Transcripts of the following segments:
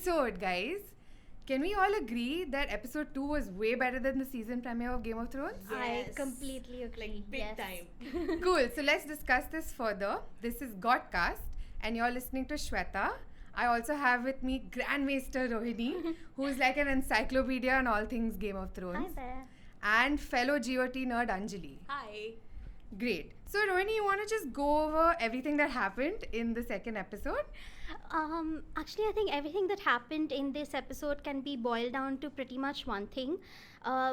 episode, guys. Can we all agree that episode 2 was way better than the season premiere of Game of Thrones? I Yes. completely agree. Like, big time. Cool. So let's discuss this further. This is Godcast, and you're listening to Shweta. I also have with me Grandmaster Rohini, who's like an encyclopedia on all things Game of Hi Thrones, there. and fellow GOT nerd Anjali. Hi. Great. So Rohini, you want to just go over everything that happened in the second episode? Actually, I think everything that happened in this episode can be boiled down to pretty much one thing,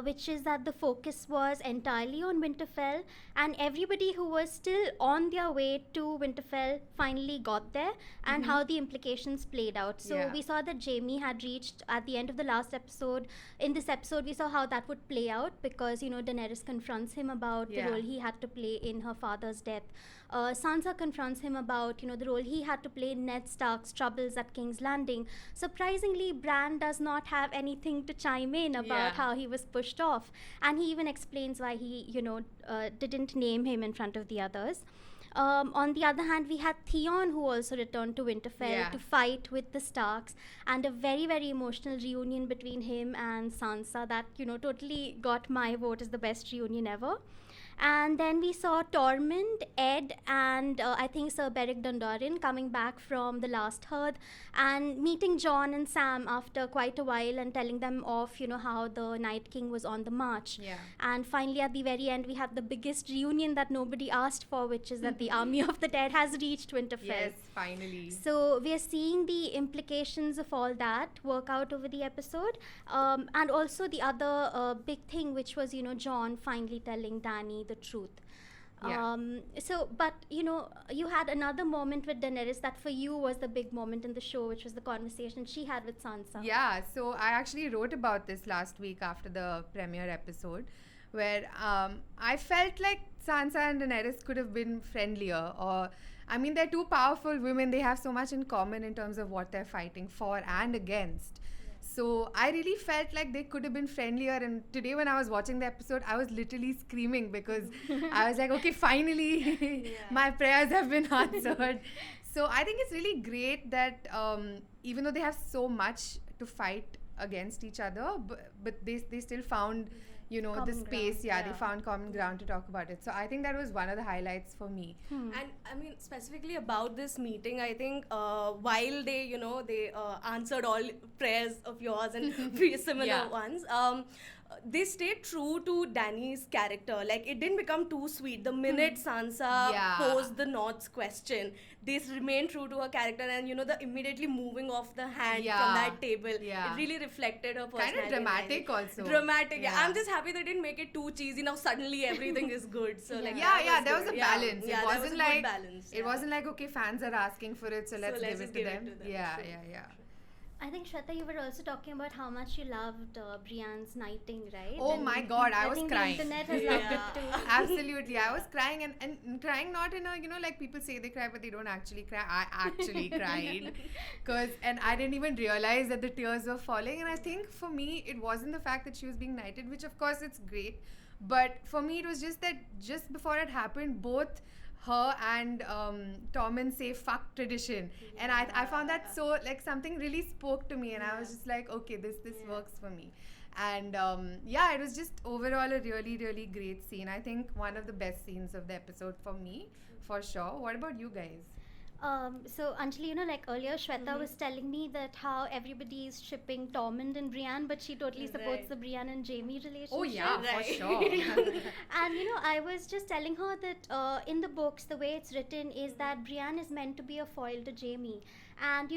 which is that the focus was entirely on Winterfell, and everybody who was still on their way to Winterfell finally got there, and how the implications played out. So Yeah. we saw that Jaime had reached at the end of the last episode. In this episode, we saw how that would play out because, Daenerys confronts him about Yeah. the role he had to play in her father's death. Sansa confronts him about, the role he had to play in Ned Stark's troubles at King's Landing. Surprisingly, Bran does not have anything to chime in about Yeah. how he was pushed off. And he even explains why he, didn't name him in front of the others. On the other hand, we had Theon, who also returned to Winterfell Yeah. to fight with the Starks, and a very, very emotional reunion between him and Sansa that, totally got my vote as the best reunion ever. And then we saw Tormund, Ed, and I think Sir Beric Dondarrion coming back from the last Hearth and meeting Jon and Sam after quite a while and telling them off, how the Night King was on the march. Yeah. And finally, at the very end, we have the biggest reunion that nobody asked for, which is that the Army of the Dead has reached Winterfell. Yes, finally. So we are seeing the implications of all that work out over the episode, and also the other big thing, which was Jon finally telling Dany the truth. Yeah. But you had another moment with Daenerys that for you was the big moment in the show, which was the conversation she had with Sansa. Yeah, so I actually wrote about this last week after the premiere episode, where I felt like Sansa and Daenerys could have been friendlier. Or, I mean, they're two powerful women. They have so much in common in terms of what they're fighting for and against. So I really felt like they could have been friendlier. And today when I was watching the episode, I was literally screaming because I was like, okay, finally, my prayers have been answered. So I think it's really great that even though they have so much to fight against each other, but they still found, the Common space. ground, They yeah. found common ground to talk about it. So I think that was one of the highlights for me. And I mean, specifically about this meeting, I think while they, they answered all prayers of yours and pretty similar Yeah. ones, they stayed true to Dany's character. Like, it didn't become too sweet. The minute Sansa Yeah. posed the Nod's question, they remained true to her character, and the immediately moving off the hand Yeah. from that table, Yeah. it really reflected her personality. Kind of dramatic also. Dramatic, yeah. Yeah. I'm just happy they didn't make it too cheesy. Now suddenly everything is good. So like Yeah, that there was a good. balance. Yeah, it there wasn't was a like good balance. it wasn't like, okay, fans are asking for it, so let's let's give it just to give it them. to them. Yeah, True. yeah. I think Shweta, you were also talking about how much you loved Brienne's knighting, right? Oh And my God, I was think crying. The internet has Yeah. loved it too. Absolutely, I was crying and crying not in a like people say they cry but they don't actually cry. I actually cried and I didn't even realize that the tears were falling. And I think for me it wasn't the fact that she was being knighted, which of course it's great, but for me it was just that just before it happened, both her and Tormund say fuck tradition, and I found that so like something really spoke to me, and I was just like, okay, this works for me. And it was just overall a really, really great scene. I think one of the best scenes of the episode for me, for sure. What about you guys? So Anjali, like earlier, Shweta was telling me that how everybody is shipping Tormund and Brienne, but she totally supports Right. the Brienne and Jaime relationship. Oh yeah, for Right. sure. And I was just telling her that in the books, the way it's written is that Brienne is meant to be a foil to Jaime. And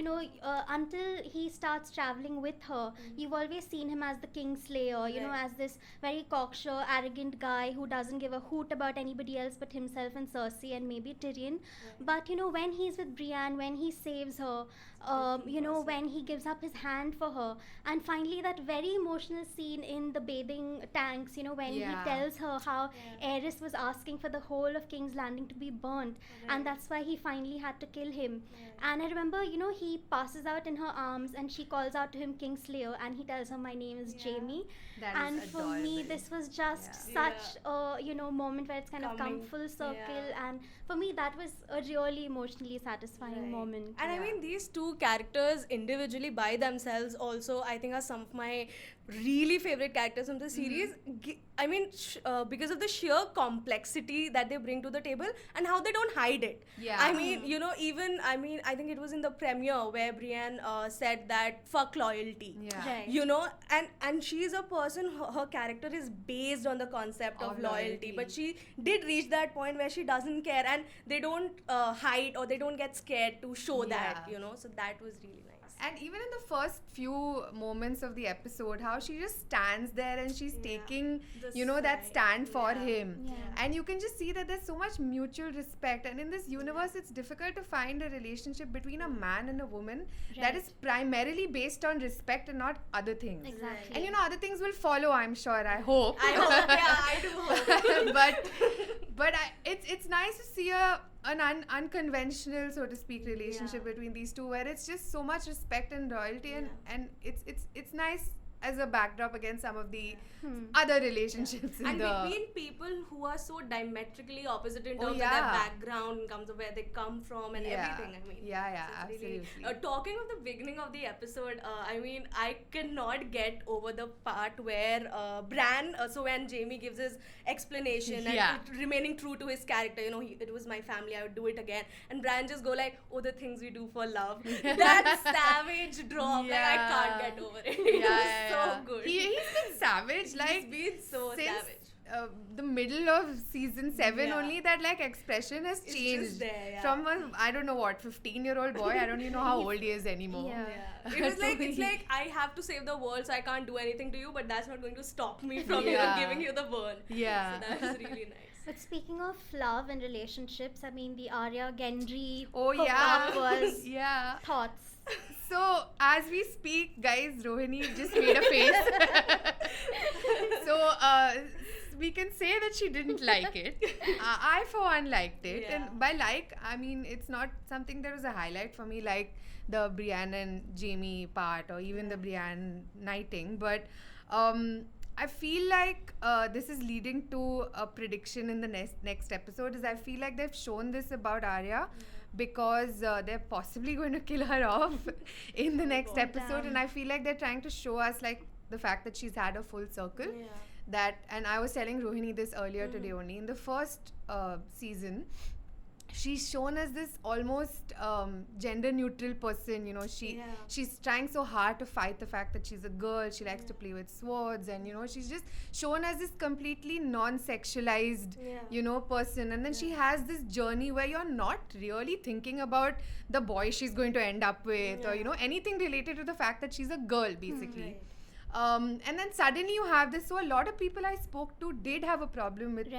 until he starts traveling with her, you've always seen him as the Kingslayer, Right. as this very cocksure, arrogant guy who doesn't give a hoot about anybody else but himself and Cersei and maybe Tyrion. But when he's with Brienne, when he saves her, when he gives up his hand for her, and finally that very emotional scene in the bathing tanks, when Yeah. he tells her how Aerys was asking for the whole of King's Landing to be burnt, and that's why he finally had to kill him. And I remember, he passes out in her arms and she calls out to him Kingslayer, and he tells her, my name is Jamie. That And is for me, adorable. this was just such a moment where it's kind of come Coming- full circle, yeah. and for me that was a really emotionally satisfying Right. moment. And I Yeah. mean, these two characters individually by themselves also, I think, are some of my really favorite characters from the series. I mean, because of the sheer complexity that they bring to the table and how they don't hide it. Yeah. I mean, I think it was in the premiere where Brienne said that fuck loyalty. Yeah. Right. And she's a person, her character is based on the concept of Of loyalty, loyalty. but she did reach that point where she doesn't care, and they don't hide or they don't get scared to show that, Yeah. so that was really nice. And even in the first few moments of the episode, how she just stands there and she's Yeah. taking, The that side. stand for Yeah. him. Yeah. And you can just see that there's so much mutual respect. And in this universe, it's difficult to find a relationship between a man and a woman that Right. is primarily based on respect and not other things. Exactly. And other things will follow, I'm sure, I hope. I hope, yeah, I do hope. but it's nice to see an unconventional, so to speak, relationship Yeah. between these two, where it's just so much respect and loyalty, and it's nice as a backdrop against some of the other relationships in And the between people who are so diametrically opposite in Oh, terms of yeah. their background, in terms of where they come from and Yeah. everything. I mean, Yeah, so it's really- absolutely. talking of the beginning of the episode, I mean, I cannot get over the part where Bran, so when Jamie gives his explanation and Yeah. remaining true to his character, it was my family, I would do it again. And Bran just go like, oh, the things we do for love. That savage drop, like, I can't get over it. It was so good. He's been savage, like He's been so since savage. the middle of season 7 Yeah. only, that like expression has It's changed just there, yeah. from a, I don't know what, 15-year-old boy. I don't even know how old he is anymore. Yeah. Yeah. It was like, it's like, I have to save the world, so I can't do anything to you, but that's not going to stop me from Yeah. giving you the burn. Yeah. So that was really nice. But speaking of love and relationships, I mean, the Arya Gendry Oh hookup yeah. was Yeah. thoughts. So as we speak, guys, Rohini just made a face. So we can say that she didn't like it. I for one liked it, Yeah. and by like I mean it's not something that was a highlight for me, like the Brienne and Jamie part or even the Brienne knighting, but I feel like this is leading to a prediction in the next episode. Is I feel like they've shown this about Arya because they're possibly going to kill her off in the next episode, and I feel like they're trying to show us like the fact that she's had a full circle. Yeah. That, and I was telling Rohini this earlier today only. In the first season, she's shown as this almost gender neutral person. She's trying so hard to fight the fact that she's a girl. She likes to play with swords, and she's just shown as this completely non-sexualized person. And then she has this journey where you're not really thinking about the boy she's going to end up with, or anything related to the fact that she's a girl, basically. Right. And then suddenly you have this. So a lot of people I spoke to did have a problem with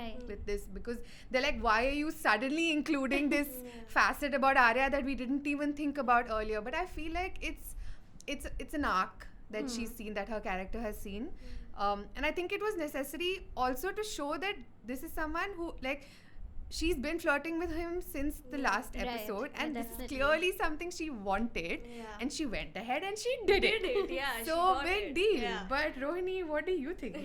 this, because they're like, why are you suddenly including this facet about Arya that we didn't even think about earlier? But I feel like it's an arc that she's seen, that her character has seen. And I think it was necessary also to show that this is someone who, like, she's been flirting with him since the last Right. episode, Yeah, and this is definitely. clearly something she wanted, Yeah. and she went ahead and she did it. Yeah. she So got big it. deal. Yeah. But Rohini, what do you think?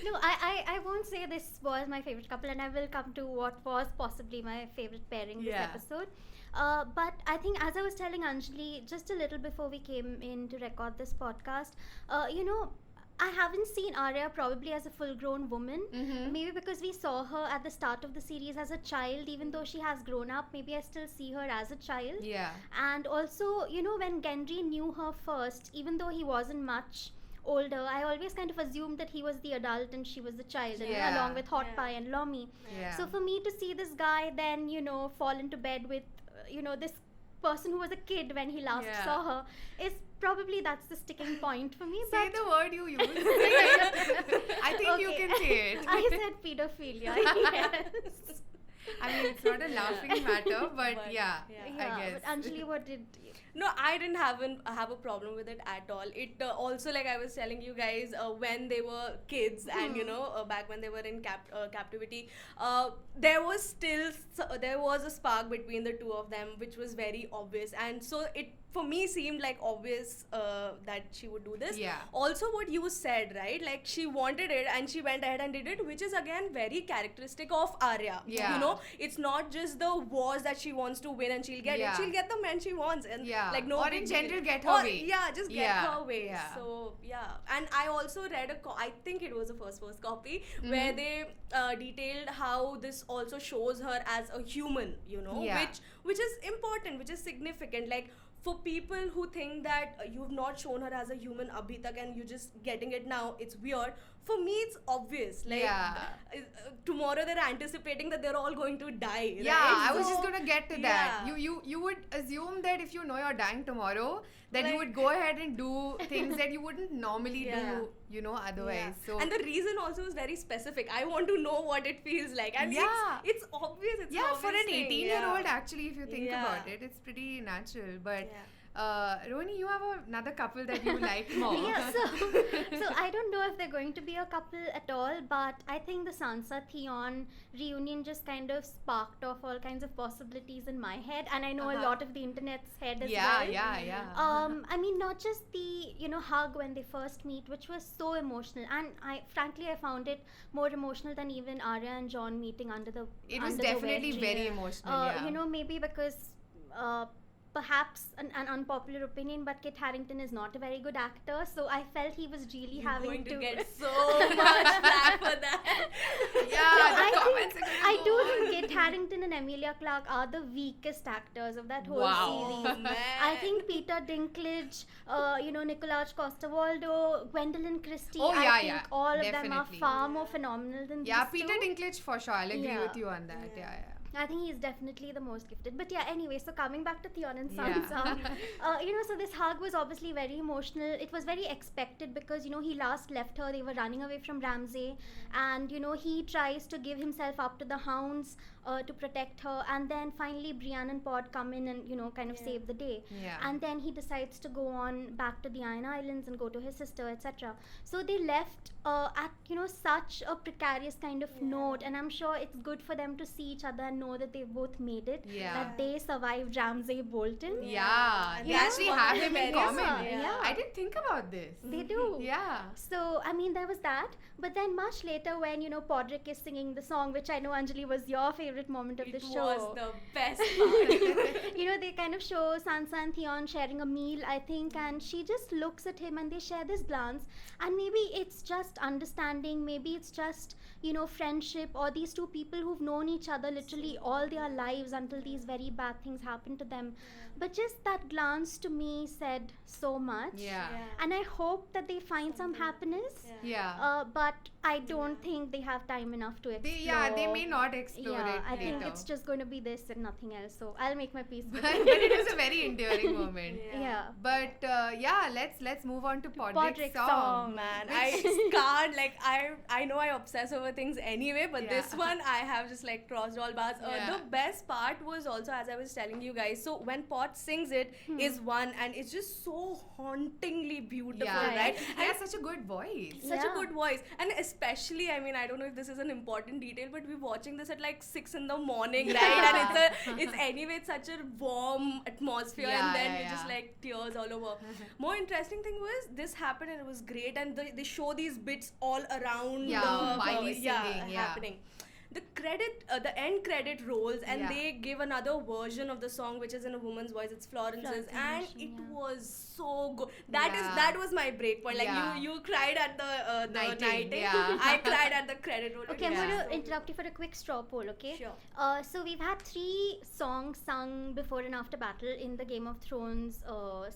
No, I won't say this was my favorite couple, and I will come to what was possibly my favorite pairing this Yeah. episode. But I think, as I was telling Anjali just a little before we came in to record this podcast, I haven't seen Arya probably as a full-grown woman. Mhm. Maybe because we saw her at the start of the series as a child, even though she has grown up. Maybe I still see her as a child. Yeah. And also, when Gendry knew her first, even though he wasn't much older, I always kind of assumed that he was the adult and she was the child, Yeah. along with Hot Yeah. Pie and Lomi. Yeah. So for me to see this guy then, fall into bed with, this person who was a kid when he last Yeah. saw her, is probably that's the sticking point for me. Say But the word you use. I think you Okay. can say it. I said pedophilia. Yes. I mean, it's not a laughing matter, but yeah, yeah. I Yeah, guess. but Anjali, what did you? No, I didn't have a problem with it at all. It also, like I was telling you guys, when they were kids and back when they were in captivity, there was there was a spark between the two of them, which was very obvious, and so it for me seemed like obvious that she would do this. Yeah. Also, what you said, right? Like she wanted it and she went ahead and did it, which is again very characteristic of Arya. Yeah. You know, it's not just the wars that she wants to win and she'll get Yeah. it. She'll get the men she wants, and Yeah. like no Or big in deal. general, get her Or, way. Yeah, just get Yeah. her way. Yeah. So yeah, and I also read I think it was the first copy where they detailed how this also shows her as a human. Yeah. Which is important, which is significant. Like for people who think that you've not shown her as a human abhi tak and you're just getting it now, it's weird. For me, it's obvious. Like tomorrow they're anticipating that they're all going to die. Yeah, right? I was So, just gonna get to that. yeah. You would assume that if you know you're dying tomorrow, then you Like- would go ahead and do things that you wouldn't normally Yeah. do, otherwise. Yeah. So and the reason also is very specific. I want to know what it feels like, and Yeah. it's obvious. It's yeah, an for an obvious thing, 18-year-old, yeah. actually, if you think Yeah. about it, it's pretty natural. But Yeah. Roni, you have another couple that you like more. Yeah, so I don't know if they're going to be a couple at all, but I think the Sansa Theon reunion just kind of sparked off all kinds of possibilities in my head, and I know a lot of the internet's head as yeah, well. yeah. I mean, not just the hug when they first meet, which was so emotional, and I found it more emotional than even Arya and Jon meeting under the It was under the definitely wedge. very emotional. Yeah. Maybe because perhaps an unpopular opinion, but Kit Harington is not a very good actor, so I felt he was really You're having going to to get so much flack for that. Yeah, the I comments think are gonna I go do on. think Kit Harington and Emilia Clarke are the weakest actors of that whole Wow. series. Man. I think Peter Dinklage, Nicolas Costa-Waldau, Gwendolyn Christie, Oh, I yeah, think yeah, all of them are definitely. far more phenomenal than Yeah, these Peter two. Dinklage for sure. I'll agree Yeah. with you on that. Yeah, yeah. I think he's definitely the most gifted. But yeah, anyway, so coming back to Theon and Yeah. Sansa, so this hug was obviously very emotional. It was very expected because, he last left her. They were running away from Ramsay. And, he tries to give himself up to the hounds to protect her. And then finally, Brienne and Pod come in and, kind of save the day. Yeah. And then he decides to go on back to the Iron Islands and go to his sister, etc. So they left at, such a precarious kind of note. And I'm sure it's good for them to see each other and know that they've both made it. Yeah. That they survived Ramsay Bolton. Yeah, And they that's actually what have they him in very common. well, yeah. I didn't think about this. They do. Yeah. So, I mean, there was that. But then much later when, Podrick is singing the song, which I know, Anjali, was your favorite moment of It the show. was the best part. They kind of show Sansa and Theon sharing a meal, I think, and she just looks at him and they share this glance. And maybe it's just understanding, maybe it's just, friendship, or these two people who've known each other literally all their lives until these very bad things happen to them. But just that glance to me said so much. Yeah. And I hope that they find some happiness. Yeah. But I don't think they have time enough to explore. They may not explore Yeah, it I think later. it's just going to be this and nothing else. So I'll make my peace with but it. it was a very endearing moment. Yeah. But let's move on to Podrick's Podrick's song. song. Man, I can't, I know I obsess over things anyway, but Yeah. this one I have just like crossed all bars. Yeah. The best part was also, as I was telling you guys, so when Pot sings it is one, and it's just so hauntingly beautiful, Yeah, right? He has such a good voice. Such Yeah. a good voice, and especially, I mean, I don't know if this is an important detail, but we're watching this at like 6 in the morning, right? And it's anyway such a warm atmosphere, Yeah, and then yeah, you just yeah. like tears all over. More interesting thing was this happened and it was great, and they show these bits all around Yeah, Miley singing, yeah. happening. The end credit rolls, and Yeah. they give another version of the song which is in a woman's voice. It's Florence's, Florence and version, it yeah. was so good. Yeah. That was my break point. Like Yeah. you cried at the Nighting, nighting. yeah. I cried at the credit roll. Okay, I'm Yeah. going to interrupt you for a quick straw poll, okay? Sure. So we've had 3 songs sung before and after battle in the Game of Thrones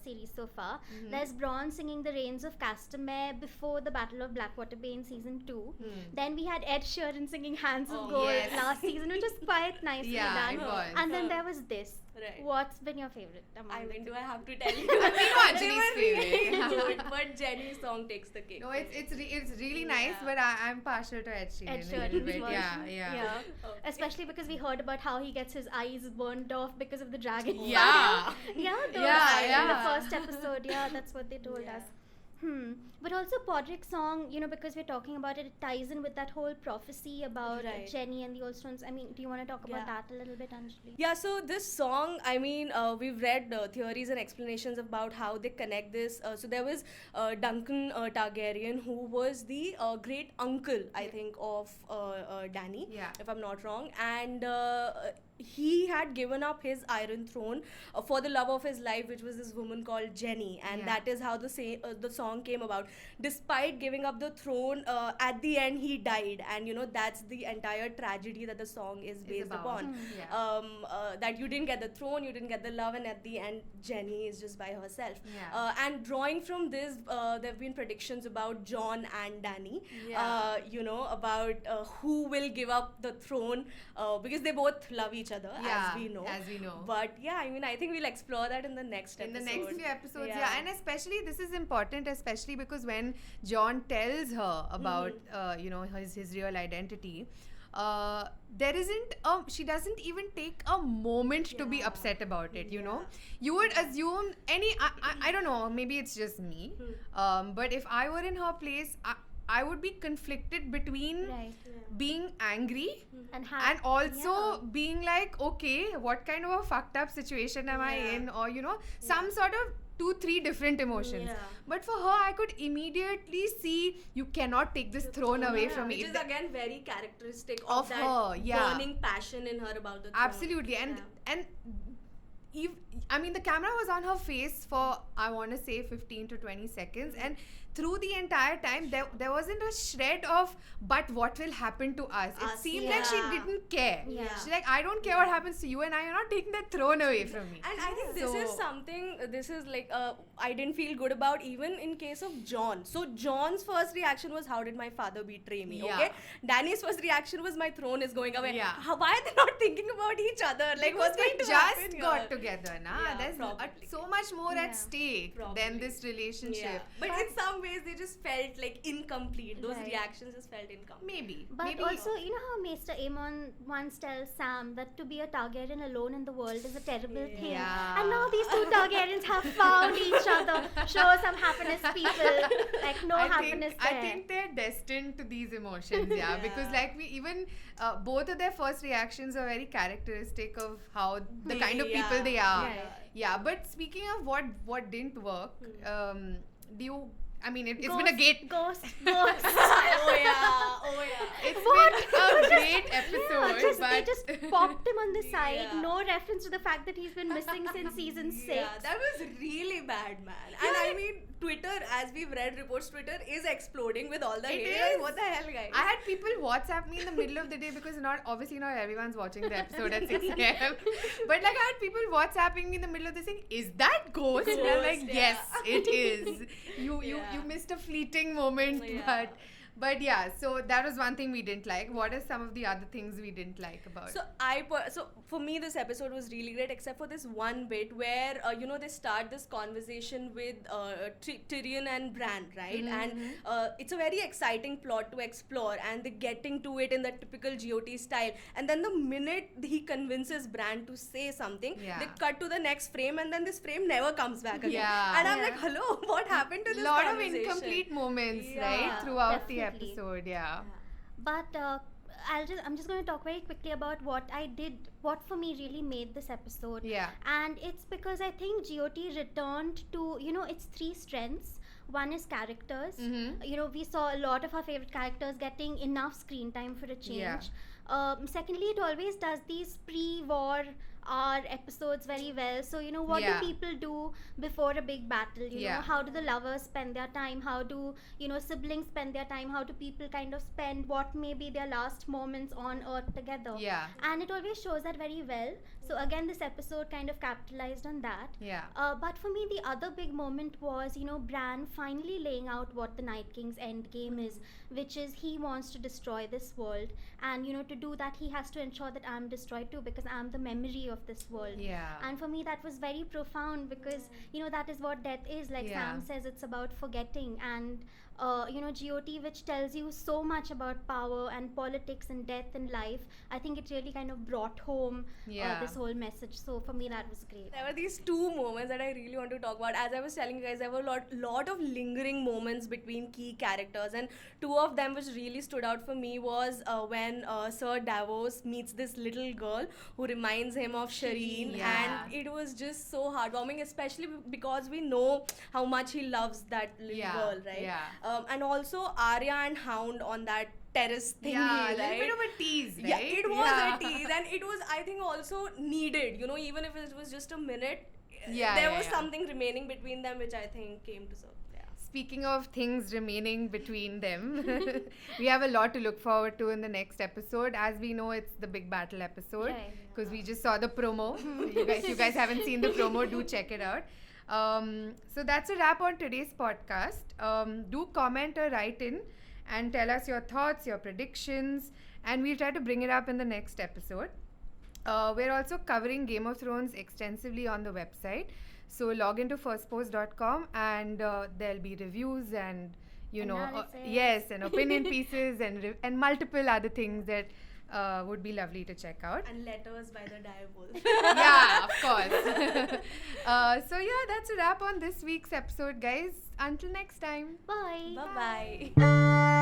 series so far. There's Bronn singing the Reigns of Castamere before the Battle of Blackwater Bay in season 2. Then we had Ed Sheeran singing Hands of song. gold Yes. last season, which is quite nicely Yeah, done. it was. And then there was this. Right. What's been your favorite? Among I the mean, two? do I have to tell you? I mean, no, They Anjali's were really favorite. good, but Jenny's song takes the cake. No, for it's me. it's really nice, Yeah. but I'm partial to Ed Sheeran Ed a little Sheeran's bit. version. Yeah. Okay. Especially because we heard about how he gets his eyes burned off because of the dragon. Yeah. fire. Yeah, those Yeah, in the yeah. first episode. Yeah, that's what they told Yeah. us. But also Podrick's song, because we're talking about it, it ties in with that whole prophecy about Right. Jenny and the Oldstones. I mean, do you want to talk about Yeah. that a little bit, Anjali? Yeah, so this song, I mean, we've read theories and explanations about how they connect this. So there was Duncan Targaryen, who was the great uncle, I think, of Dany, Yeah. if I'm not wrong. And he had given up his Iron Throne for the love of his life, which was this woman called Jenny. And Yeah. that is how the song came about. Despite giving up the throne, at the end he died. And, that's the entire tragedy that the song is based about. upon. Yeah. That you didn't get the throne, you didn't get the love, and at the end, Jenny is just by herself. Yeah. And drawing from this, there have been predictions about Jon and Dany. Yeah. About who will give up the throne, because they both love each other, Yeah, as we know. as we know. But yeah, I mean, I think we'll explore that in the next In episode. the next few episodes, yeah. And especially this is important, especially because when John tells her about his real identity, there isn't she doesn't even take a moment to be Yeah. upset about it. You know, Yeah. you would assume I don't know, maybe it's just me, but if I were in her place, I would be conflicted between Right. being angry And also yeah. being like, okay, what kind of a fucked up situation am I Yeah. in, or some sort of 2-3 different emotions. Yeah. But for her, I could immediately see, you cannot take this throne away from me. Which is If the- again very characteristic Of that her, yeah. burning passion in her about the throne. Absolutely. And I mean, the camera was on her face for, I want to say, 15 to 20 seconds, and through the entire time there wasn't a shred of but what will happen to us. It seemed like she yeah. didn't care. Yeah. She's like, I don't care what happens to you, and you're not taking that throne away from me. And I think this is So- something, this is like, I didn't feel good about even in case of Jon. So Jon's first reaction was, how did my father betray me? Yeah. Okay. Dany's first reaction was, my throne is going away. Yeah. Why are they not thinking about each other? Like, Because what's going they to happen just here? got together, na? Yeah, There's probably. so much more Yeah. at stake than Probably. this relationship. Yeah. But in some ways, they just felt like incomplete. Those Right. reactions just felt incomplete. Maybe. But Maybe also, you know how Maester Aemon once tells Sam that to be a Targaryen alone in the world is a terrible thing. Yeah. And now these two Targaryens have found each other. Show some happiness, people. Like, no happiness there. I think they're destined to these emotions, yeah. Because Yeah. like we even both of their first reactions are very characteristic of how the kind of people Yeah. they are. Right. Yeah. But speaking of what didn't work, do you? I mean, it's been a Ghost, great. Ghost. Oh yeah. It's What? been a great episode, Yeah, but they just popped him on the side. Yeah. No reference to the fact that he's been missing since season 6. Yeah, that was really bad, man. And I mean, Twitter, as we've read reports, Twitter is exploding with all the It hate. is. Like, what the hell, guys? I had people WhatsApp me in the middle of the day because obviously not everyone's watching the episode at 6 a.m. But like I had people WhatsApping me in the middle of this saying, "Is that Ghost?" And I'm like, Ghost, "Yes, yeah. it is." You Yeah. missed a fleeting moment, Yeah. but yeah. So that was one thing we didn't like. What are some of the other things we didn't like about? So for me, this episode was really great, except for this one bit where they start this conversation with Tyrion and Bran, right? And it's a very exciting plot to explore, and they're getting to it in the typical GOT style. And then the minute he convinces Bran to say something, Yeah. they cut to the next frame, and then this frame never comes back again. Yeah. And I'm Yeah. like, hello, what happened to this lot of conversation? incomplete moments, Yeah, right, throughout definitely. the episode. Yeah. But I'm just going to talk very quickly about what for me really made this episode. Yeah. And it's because I think GOT returned to, its three strengths. One is characters. Mhm. We saw a lot of our favorite characters getting enough screen time for a change. Yeah. Secondly, it always does these pre-war episodes very well. So, what Yeah. do people do before a big battle? You Yeah. know, how do the lovers spend their time? How do, siblings spend their time? How do people kind of spend what may be their last moments on earth together? Yeah. And it always shows that very well. So again, this episode kind of capitalized on that. Yeah. But for me, the other big moment was, Bran finally laying out what the Night King's end game is, which is he wants to destroy this world. And, to do that, he has to ensure that I'm destroyed too, because I'm the memory of this world. Yeah. And for me, that was very profound, because that is what death is. Like Sam says, it's about forgetting. And GOT, which tells you so much about power and politics and death and life, I think it really kind of brought home this whole message. So for me, that was great. There were these two moments that I really want to talk about. As I was telling you guys, there were a lot of lingering moments between key characters, and two of them which really stood out for me was when Sir Davos meets this little girl who reminds him of Shireen, and it was just so heartwarming, especially because we know how much he loves that little girl, right? And also Arya and Hound on that terrace thingy, a right? little bit of a tease, right? Yeah, it was a tease, and it was, I think, also needed. Even if it was just a minute, there was something remaining between them, which I think came to serve. Speaking of things remaining between them, we have a lot to look forward to in the next episode. As we know, it's the big battle episode, because we just saw the promo. If you guys haven't seen the promo, do check it out. So that's a wrap on today's podcast. Do comment or write in and tell us your thoughts, your predictions, and we'll try to bring it up in the next episode. We're also covering Game of Thrones extensively on the website. So log into firstpost.com and there'll be reviews and, and opinion pieces and multiple other things that would be lovely to check out. And letters by the direwolf. Yeah, of course. That's a wrap on this week's episode, guys. Until next time. Bye. Bye-bye.